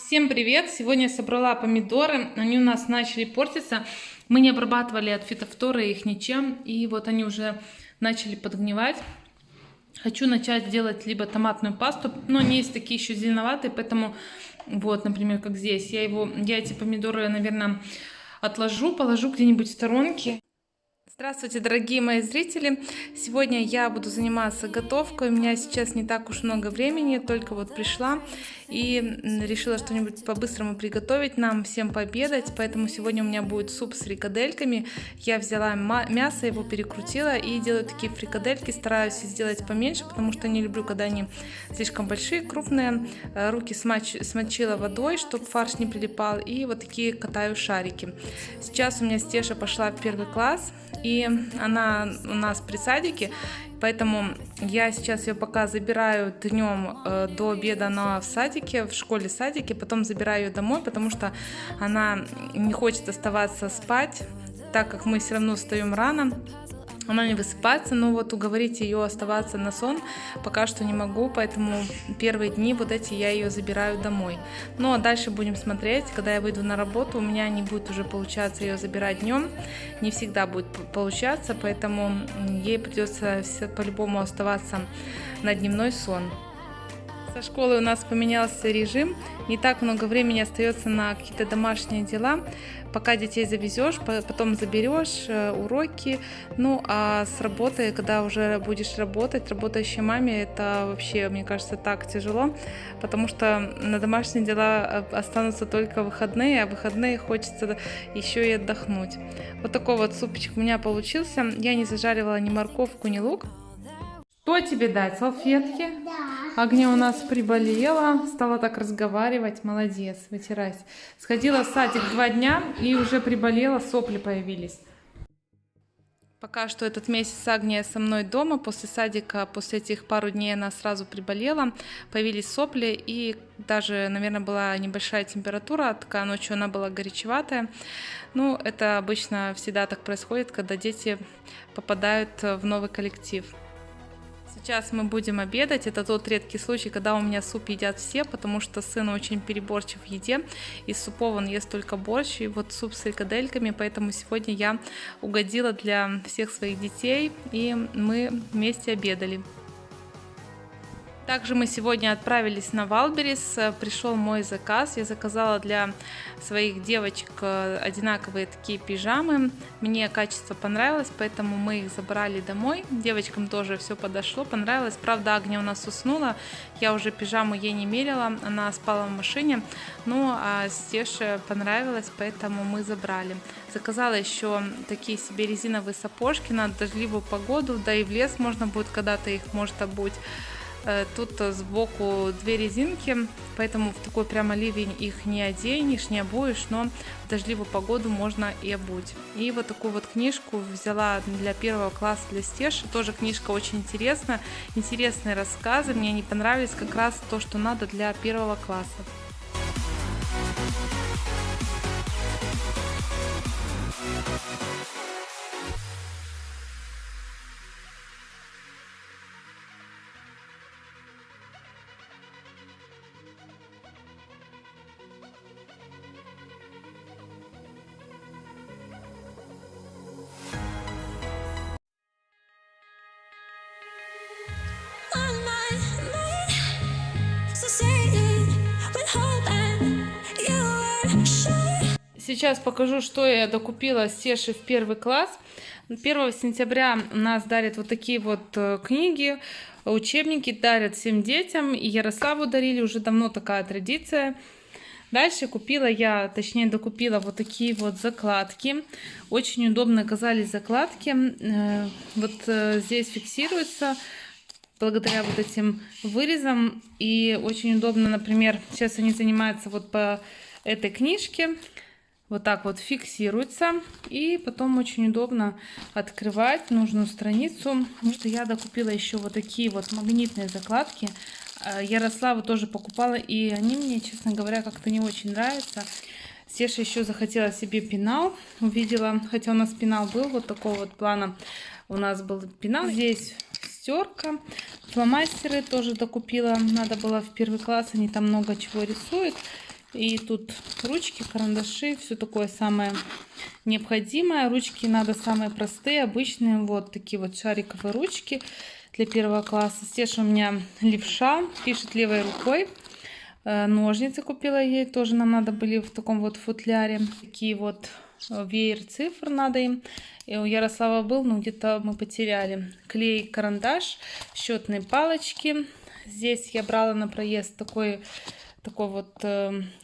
Всем привет! Сегодня я собрала помидоры, они у нас начали портиться. Мы не обрабатывали от фитофторы их ничем, и вот они уже начали подгнивать. Хочу начать делать либо томатную пасту, но они есть такие еще зеленоватые, поэтому вот, например, как здесь. Я эти помидоры, наверное, отложу, положу где-нибудь в сторонке. Здравствуйте, дорогие мои зрители! Сегодня я буду заниматься готовкой. У меня сейчас не так уж много времени, только вот пришла и решила что-нибудь по-быстрому приготовить нам всем пообедать. Поэтому сегодня у меня будет суп с фрикадельками. Я взяла мясо, его перекрутила и делаю такие фрикадельки. Стараюсь сделать поменьше, потому что не люблю, когда они слишком большие, крупные. Руки смочила водой, чтобы фарш не прилипал. И вот такие катаю шарики. Сейчас у меня Стеша пошла в 1 класс. И она у нас при садике, поэтому я сейчас ее пока забираю днем до обеда, она в садике, в школе-садике, потом забираю ее домой, потому что она не хочет оставаться спать, так как мы все равно встаем рано. Она не высыпается, но вот уговорить ее оставаться на сон пока что не могу, поэтому первые дни вот эти я ее забираю домой. Ну а дальше будем смотреть, когда я выйду на работу, у меня не будет уже получаться ее забирать днем, не всегда будет получаться, поэтому ей придется по-любому оставаться на дневной сон. Со школы у нас поменялся режим, не так много времени остается на какие-то домашние дела, пока детей завезешь, потом заберешь, уроки, ну а с работы, когда уже будешь работать, работающей маме, это вообще, мне кажется, так тяжело, потому что на домашние дела останутся только выходные, а выходные хочется еще и отдохнуть. Вот такой вот супчик у меня получился, я не зажаривала ни морковку, ни лук. Что тебе дать? Салфетки? Да. Агния у нас приболела, стала так разговаривать. Молодец, вытирайся. Сходила в садик 2 дня и уже приболела, сопли появились. Пока что этот месяц Агния со мной дома. После садика, после этих пару дней она сразу приболела. Появились сопли и даже, наверное, была небольшая температура. Такая ночью она была горячеватая. Ну, это обычно всегда так происходит, когда дети попадают в новый коллектив. Сейчас мы будем обедать. Это тот редкий случай, когда у меня суп едят все, потому что сын очень переборчив в еде. Из супов он ест только борщ и вот суп с фрикадельками, поэтому сегодня я угодила для всех своих детей, и мы вместе обедали. Также мы сегодня отправились на Валберес, пришел мой заказ, я заказала для своих девочек одинаковые такие пижамы, мне качество понравилось, поэтому мы их забрали домой, девочкам тоже все подошло, понравилось, правда Агния у нас уснула, я уже пижаму ей не мерила, она спала в машине, ну а Стеше понравилось, поэтому мы забрали. Заказала еще такие себе резиновые сапожки на дождливую погоду, да и в лес можно будет когда-то их, может, обуть. Тут сбоку 2 резинки, поэтому в такой прямо ливень их не оденешь, не обуешь, но в дождливую погоду можно и обуть. И вот такую вот книжку взяла для 1 класса для Стеши. Тоже книжка очень интересная, интересные рассказы. Мне они понравились, как раз то, что надо для 1 класса. Сейчас покажу, что я докупила Стеше в 1 класс. 1 сентября у нас дарят вот такие вот книги, учебники дарят всем детям. И Ярославу дарили, уже давно такая традиция. Дальше докупила вот такие вот закладки. Очень удобно оказались закладки. Вот здесь фиксируется благодаря вот этим вырезам. И очень удобно, например, сейчас они занимаются вот по этой книжке. Вот так вот фиксируется. И потом очень удобно открывать нужную страницу. Потому что я докупила еще вот такие вот магнитные закладки. Ярославу тоже покупала. И они мне, честно говоря, как-то не очень нравятся. Стеша еще захотела себе пенал. Увидела, хотя у нас пенал был вот такого вот плана. У нас был пенал. Здесь стерка. Фломастеры тоже докупила. Надо было в 1 класс. Они там много чего рисуют. И тут ручки, карандаши, все такое самое необходимое. Ручки надо самые простые, обычные. Вот такие вот шариковые ручки для 1 класса. Стеша у меня левша, пишет левой рукой. Ножницы купила ей, тоже нам надо были в таком вот футляре. Такие вот веер цифр надо им. И у Ярослава был, но где-то мы потеряли. Клей, карандаш, счетные палочки. Здесь я брала на проезд такой вот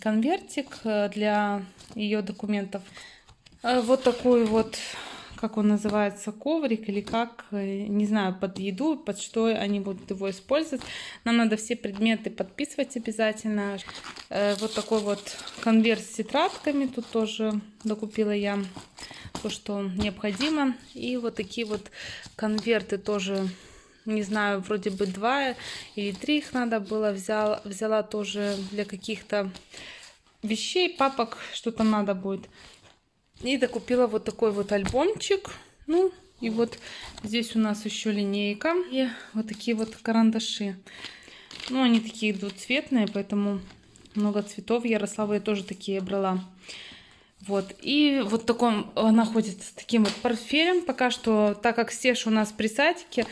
конвертик для ее документов. Вот такой вот, как он называется, коврик или как, не знаю, под еду, под что они будут его использовать. Нам надо все предметы подписывать обязательно. Вот такой вот конверт с тетрадками, тут тоже докупила я то, что необходимо. И вот такие вот конверты тоже, не знаю, вроде бы 2 или 3 их надо было. Взяла тоже для каких-то вещей, папок, что там надо будет. И докупила вот такой вот альбомчик. Ну, и вот здесь у нас еще линейка. И вот такие вот карандаши. Ну, они такие двухцветные, поэтому много цветов. Ярослава я тоже такие брала. Вот. И вот в таком она ходит с таким вот портфелем. Пока что, так как Стеша у нас при садике,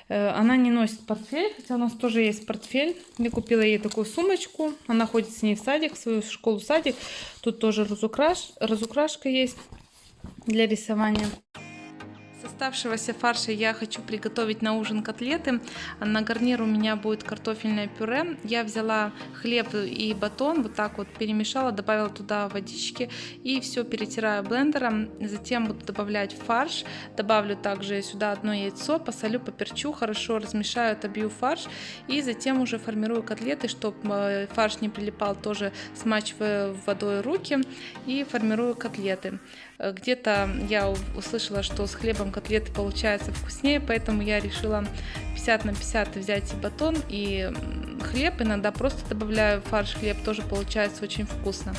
она не носит портфель, хотя у нас тоже есть портфель. Я купила ей такую сумочку. Она ходит с ней в садик, в свою школу-садик. Тут тоже разукрашка есть для рисования. С оставшегося фарша я хочу приготовить на ужин котлеты. На гарнир у меня будет картофельное пюре. Я взяла хлеб и батон, вот так вот перемешала, добавила туда водички и все перетираю блендером. Затем буду добавлять фарш. Добавлю также сюда 1 яйцо, посолю, поперчу, хорошо размешаю, отобью фарш и затем уже формирую котлеты, чтобы фарш не прилипал, тоже смачиваю водой руки и формирую котлеты. Где-то я услышала, что с хлебом котлеты получаются вкуснее, поэтому я решила 50 на 50 взять и батон, и хлеб. Иногда просто добавляю фарш, хлеб, тоже получается очень вкусно.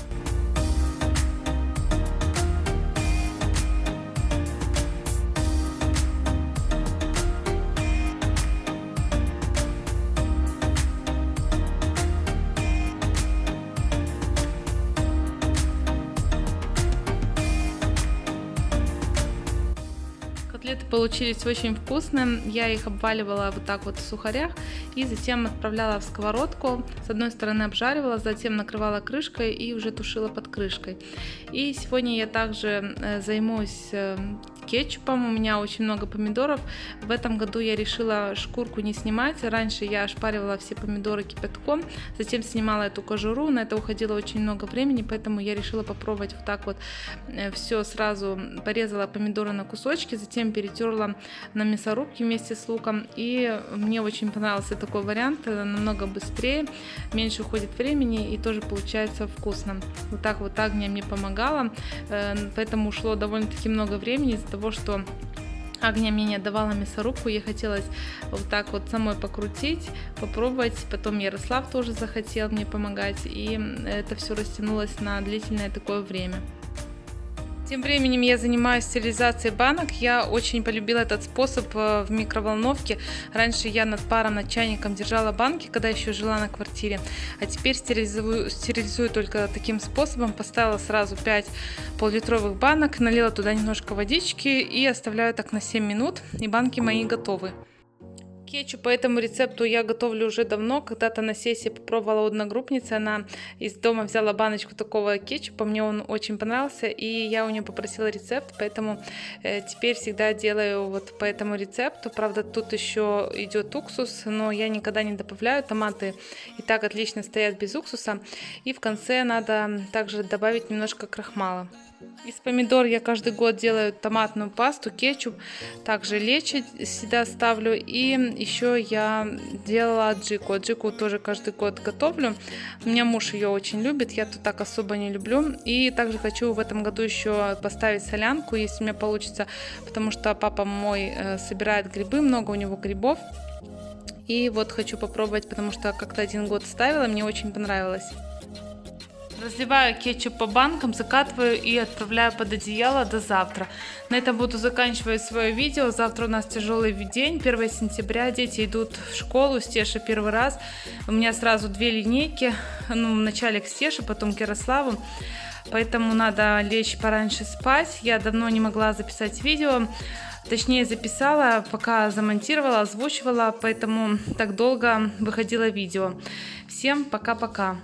Котлеты получились очень вкусные. Я их обваливала вот так вот в сухарях и затем отправляла в сковородку. С одной стороны обжаривала, затем накрывала крышкой и уже тушила под крышкой. И сегодня я также займусь кетчупом. У меня очень много помидоров. В этом году я решила шкурку не снимать. Раньше я ошпаривала все помидоры кипятком, затем снимала эту кожуру. На это уходило очень много времени, поэтому я решила попробовать вот так вот все сразу. Порезала помидоры на кусочки, затем перетерла на мясорубке вместе с луком. И мне очень понравился такой вариант. Намного быстрее, меньше уходит времени и тоже получается вкусно. Вот так вот Агния мне помогала, поэтому ушло довольно-таки много времени из-за того, что Агния мне не отдавала мясорубку, ей хотелось вот так вот самой покрутить, попробовать. Потом Ярослав тоже захотел мне помогать, и это все растянулось на длительное такое время. Тем временем я занимаюсь стерилизацией банок. Я очень полюбила этот способ в микроволновке. Раньше я над паром, над чайником держала банки, когда еще жила на квартире. А теперь стерилизую только таким способом. Поставила сразу 5 пол-литровых банок, налила туда немножко водички и оставляю так на 7 минут. И банки мои готовы. Кетчуп по этому рецепту я готовлю уже давно. Когда-то на сессии попробовала у одногруппницы. Она из дома взяла баночку такого кетчупа. Мне он очень понравился. И я у нее попросила рецепт. Поэтому теперь всегда делаю вот по этому рецепту. Правда, тут еще идет уксус. Но я никогда не добавляю. Томаты и так отлично стоят без уксуса. И в конце надо также добавить немножко крахмала. Из помидор я каждый год делаю томатную пасту, кетчуп, также лечо всегда ставлю. И еще я делала аджику. Аджику тоже каждый год готовлю. У меня муж ее очень любит, я тут так особо не люблю. И также хочу в этом году еще поставить солянку, если у меня получится, потому что папа мой собирает грибы, много у него грибов. И вот хочу попробовать, потому что как-то один год ставила, мне очень понравилось. Разливаю кетчуп по банкам, закатываю и отправляю под одеяло до завтра. На этом буду заканчивать свое видео. Завтра у нас тяжелый день, 1 сентября. Дети идут в школу, Стеша первый раз. У меня сразу 2 линейки. Вначале к Стеше, потом к Ярославу. Поэтому надо лечь пораньше спать. Я давно не могла записать видео. Точнее, записала, пока замонтировала, озвучивала. Поэтому так долго выходило видео. Всем пока-пока.